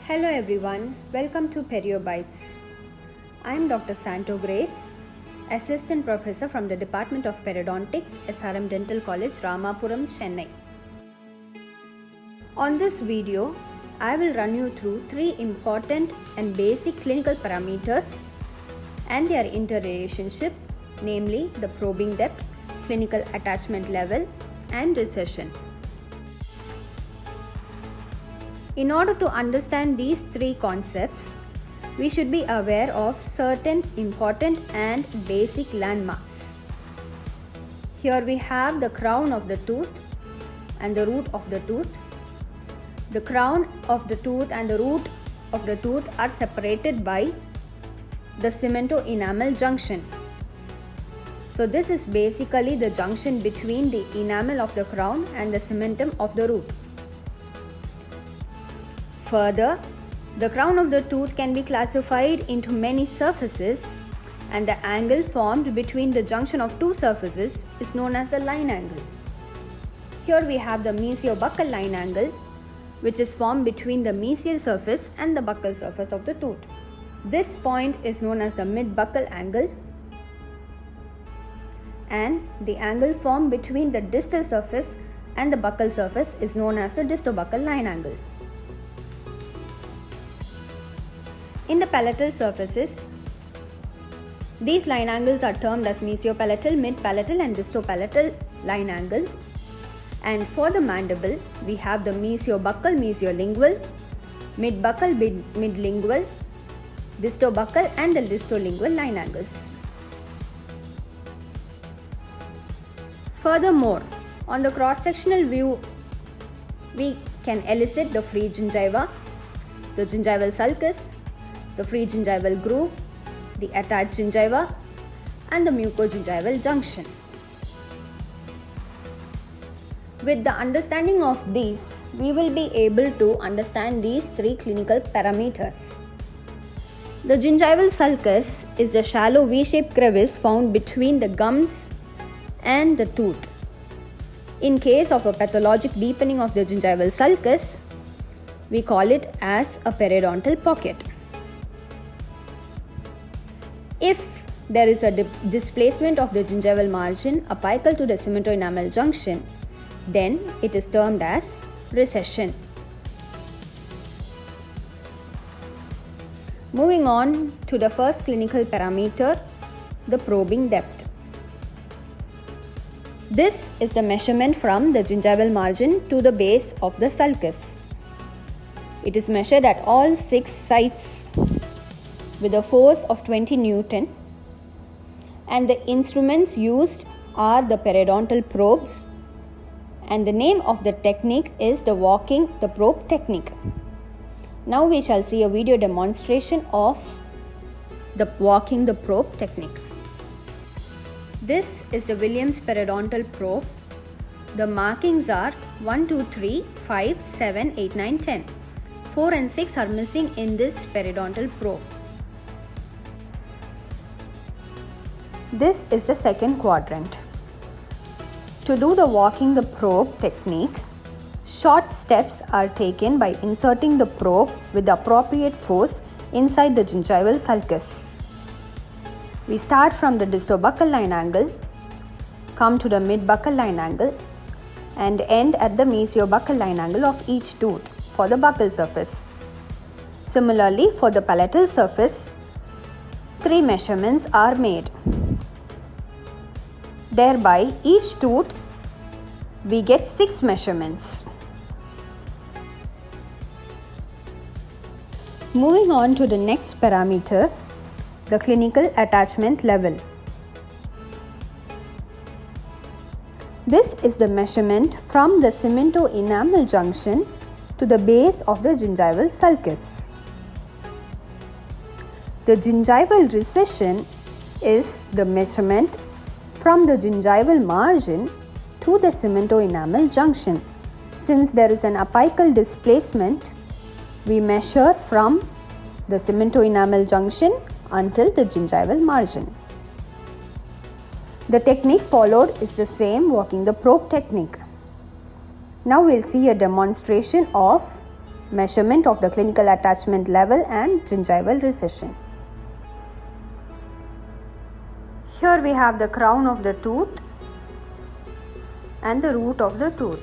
Hello everyone, welcome to Perio Bytes. I am Dr. Santo Grace, Assistant Professor from the Department of Periodontics, SRM Dental College, Ramapuram, Chennai. On this video, I will run you through three important and basic clinical parameters and their interrelationship, namely the probing depth, clinical attachment level, and recession. In order to understand these three concepts, we should be aware of certain important and basic landmarks. Here we have the crown of the tooth and the root of the tooth. The crown of the tooth and the root of the tooth are separated by the cemento-enamel junction. So this is basically the junction between the enamel of the crown and the cementum of the root. Further, the crown of the tooth can be classified into many surfaces, and the angle formed between the junction of two surfaces is known as the line angle. Here we have the mesio-buccal line angle, which is formed between the mesial surface and the buccal surface of the tooth. This point is known as the mid-buccal angle, and the angle formed between the distal surface and the buccal surface is known as the distobuccal line angle. In the palatal surfaces, these line angles are termed as mesiopalatal, mid-palatal and distopalatal line angle. And for the mandible, we have the mesiobuccal, mesiolingual, mid-buccal, mid-lingual, distobuccal and the distolingual line angles. Furthermore, on the cross-sectional view, we can elicit the free gingiva, the gingival sulcus, the free gingival groove, the attached gingiva, and the mucogingival junction. With the understanding of these, we will be able to understand these three clinical parameters. The gingival sulcus is the shallow V-shaped crevice found between the gums and the tooth. In case of a pathologic deepening of the gingival sulcus, we call it as a periodontal pocket. If there is a displacement of the gingival margin apical to the cemento-enamel junction, then it is termed as recession. Moving on to the first clinical parameter, the probing depth. This is the measurement from the gingival margin to the base of the sulcus. It is measured at all 6 sites with a force of 20 Newton, and the instruments used are the periodontal probes, and the name of the technique is the walking the probe technique. Now we shall see a video demonstration of the walking the probe technique. This is the Williams periodontal probe. The markings are 1, 2, 3, 5, 7, 8, 9, 10. 4 and 6 are missing in this periodontal probe. This is the second quadrant. To do the walking the probe technique, short steps are taken by inserting the probe with the appropriate force inside the gingival sulcus. We start from the distobuccal line angle, come to the mid-buccal line angle, and end at the mesiobuccal line angle of each tooth for the buccal surface. Similarly, for the palatal surface, 3 measurements are made. Thereby, each tooth we get 6 measurements. Moving on to the next parameter, the clinical attachment level. This is the measurement from the cemento-enamel junction to the base of the gingival sulcus. The gingival recession is the measurement from the gingival margin to the cemento-enamel junction. Since there is an apical displacement, we measure from the cemento-enamel junction until the gingival margin. The technique followed is the same walking the probe technique. Now we'll see a demonstration of measurement of the clinical attachment level and gingival recession. Here we have the crown of the tooth and the root of the tooth.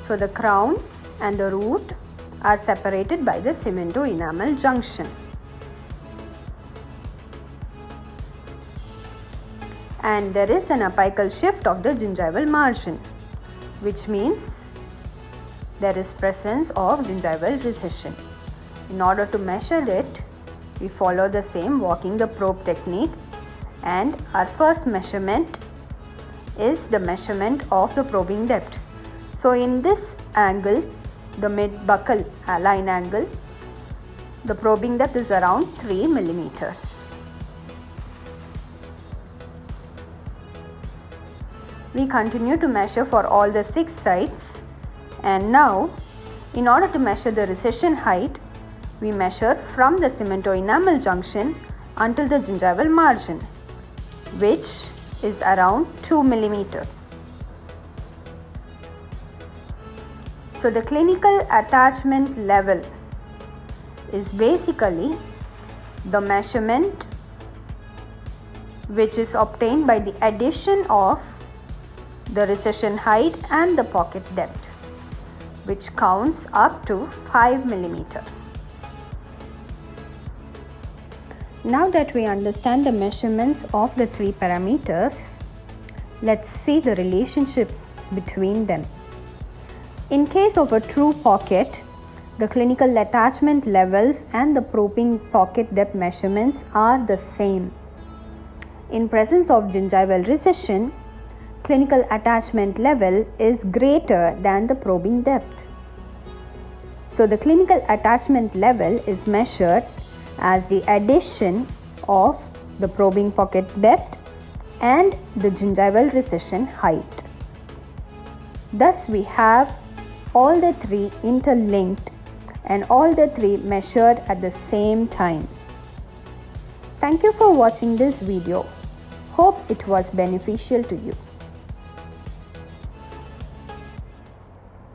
So the crown and the root are separated by the cemento-enamel junction. And there is an apical shift of the gingival margin, which means there is presence of gingival recession. In order to measure it, we follow the same walking the probe technique, and our first measurement is the measurement of the probing depth. So in this angle, the mid-buccal line angle, the probing depth is around 3 millimeters. We continue to measure for all the 6 sides, and now in order to measure the recession height, we measure from the cemento-enamel junction until the gingival margin, which is around 2 millimeters. So the clinical attachment level is basically the measurement which is obtained by the addition of the recession height and the pocket depth, which counts up to 5 millimeters. Now that we understand the measurements of the 3 parameters, let's see the relationship between them. In case of a true pocket, the clinical attachment levels and the probing pocket depth measurements are the same. In presence of gingival recession, clinical attachment level is greater than the probing depth. So the clinical attachment level is measured as the addition of the probing pocket depth and the gingival recession height. Thus we have all the 3 interlinked and all the 3 measured at the same time. Thank you for watching this video. Hope it was beneficial to you.